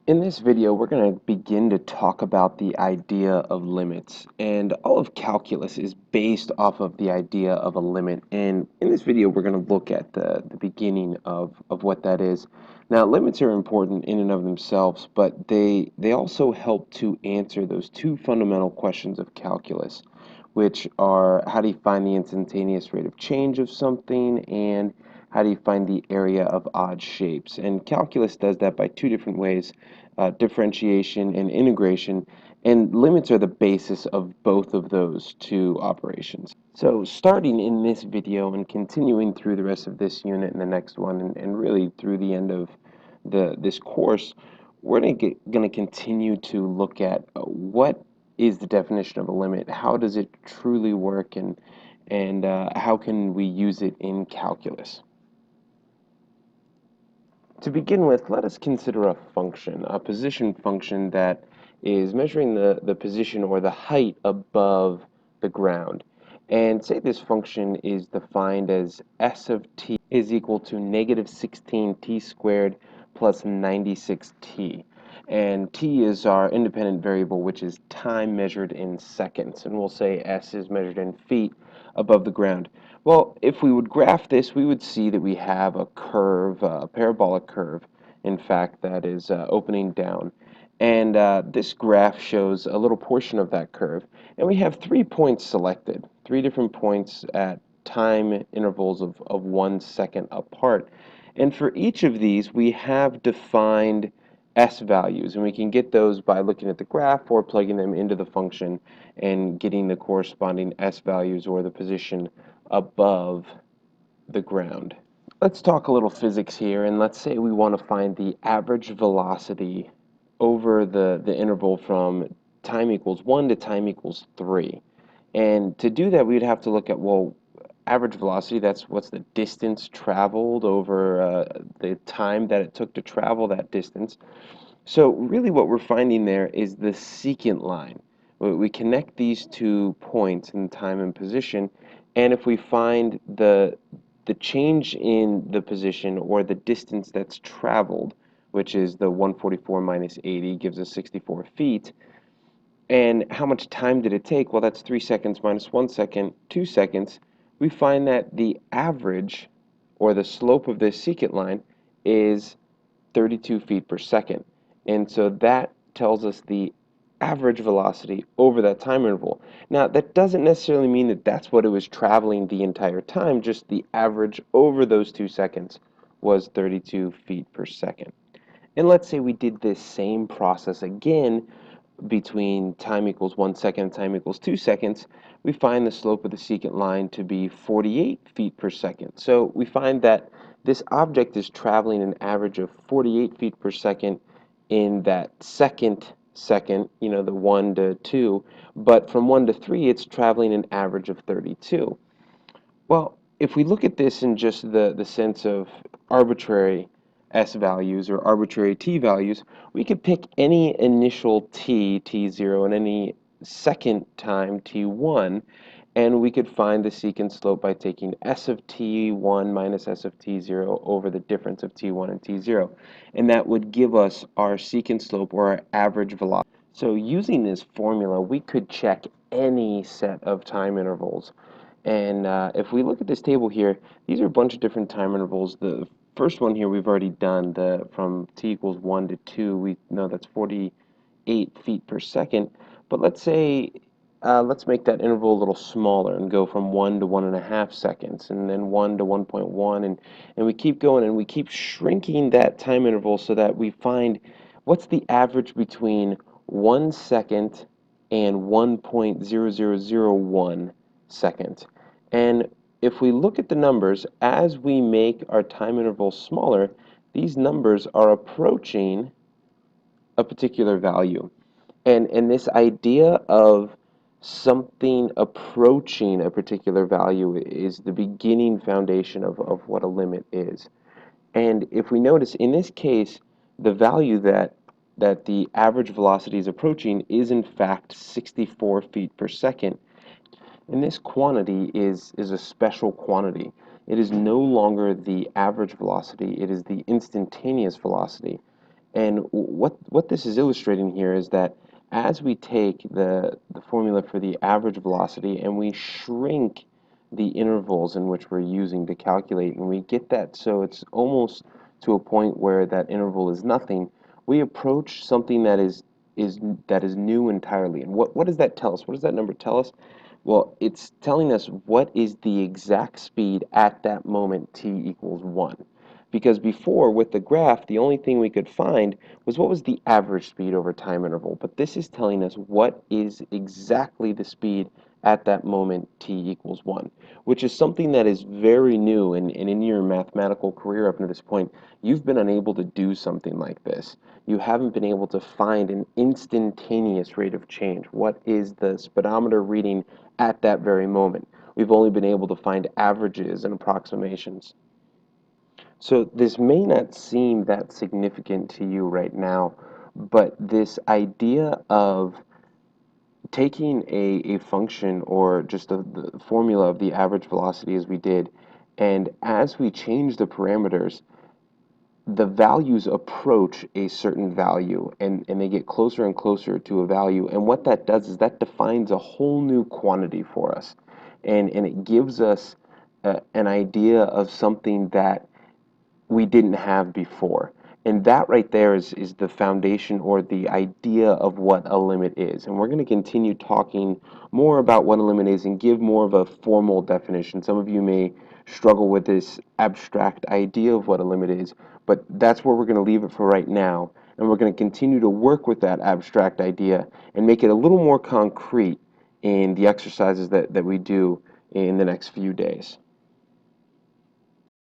In this video, we're going to begin to talk about the idea of limits. And all of calculus is based off of the idea of a limit. And in this video, we're going to look at the beginning of what that is. Now, limits are important in and of themselves, but they also help to answer those two fundamental questions of calculus, which are how do you find the instantaneous rate of change of something, and how do you find the area of odd shapes? And calculus does that by two different ways, differentiation and integration, and limits are the basis of both of those two operations. So starting in this video and continuing through the rest of this unit and the next one, and really through the end of this course, we're going to continue to look at what is the definition of a limit, how does it truly work, and how can we use it in calculus. To begin with, let us consider a function, a position function that is measuring the position or the height above the ground. And say this function is defined as s of t is equal to negative 16t squared plus 96t. And t is our independent variable, which is time measured in seconds. And we'll say s is measured in feet above the ground. Well, if we would graph this, we would see that we have a curve, a parabolic curve, in fact, that is opening down. And this graph shows a little portion of that curve. And we have 3 points selected, 3 different points at time intervals of 1 second apart. And for each of these, we have defined s values, and we can get those by looking at the graph or plugging them into the function and getting the corresponding s values or the position above the ground. Let's talk a little physics here, and let's say we want to find the average velocity over the interval from time equals 1 to time equals 3. And to do that, we'd have to look at, well, average velocity, that's what's the distance traveled over the time that it took to travel that distance. So really what we're finding there is the secant line. We connect these 2 points in time and position, and if we find the change in the position or the distance that's traveled, which is the 144 minus 80 gives us 64 feet, and how much time did it take? Well, that's 3 seconds minus 1 second, 2 seconds. We find that the average, or the slope of this secant line, is 32 feet per second. And so that tells us the average velocity over that time interval. Now, that doesn't necessarily mean that that's what it was traveling the entire time, just the average over those 2 seconds was 32 feet per second. And let's say we did this same process again between time equals 1 second and time equals 2 seconds. We find the slope of the secant line to be 48 feet per second. So we find that this object is traveling an average of 48 feet per second in that second, the 1 to 2, but from 1 to 3, it's traveling an average of 32. Well, if we look at this in just the sense of arbitrary s values or arbitrary t values, we could pick any initial t, t0, and any second time, t1, and we could find the secant slope by taking s of t1 minus s of t0 over the difference of t1 and t0. And that would give us our secant slope or our average velocity. So using this formula, we could check any set of time intervals. And if we look at this table here, these are a bunch of different time intervals. The first one here we've already done, the from t equals 1 to 2, we know that's 48 feet per second. But let's say, let's make that interval a little smaller and go from 1 to 1.5 seconds, and then 1 to 1.1, and we keep going, and we keep shrinking that time interval so that we find what's the average between 1 second and 1.0001 seconds. And if we look at the numbers, as we make our time interval smaller, these numbers are approaching a particular value. And this idea of something approaching a particular value is the beginning foundation of what a limit is. And if we notice, in this case, the value that the average velocity is approaching is in fact 64 feet per second. And this quantity is a special quantity. It is no longer the average velocity, it is the instantaneous velocity. And what this is illustrating here is that as we take the formula for the average velocity and we shrink the intervals in which we're using to calculate, and we get that so it's almost to a point where that interval is nothing, we approach something is that is new entirely. And what does that tell us? What does that number tell us? Well, it's telling us what is the exact speed at that moment t equals 1. Because before, with the graph, the only thing we could find was what was the average speed over time interval. But this is telling us what is exactly the speed at that moment t equals 1, which is something that is very new. And in your mathematical career up to this point, you've been unable to do something like this. You haven't been able to find an instantaneous rate of change. What is the speedometer reading at that very moment? We've only been able to find averages and approximations. So this may not seem that significant to you right now, but this idea of taking a function or just the formula of the average velocity as we did, and as we change the parameters, the values approach a certain value and they get closer and closer to a value. And what that does is that defines a whole new quantity for us. And it gives us an idea of something that we didn't have before. And that right there is the foundation or the idea of what a limit is. And we're going to continue talking more about what a limit is and give more of a formal definition. Some of you may struggle with this abstract idea of what a limit is, but that's where we're going to leave it for right now. And we're going to continue to work with that abstract idea and make it a little more concrete in the exercises that we do in the next few days.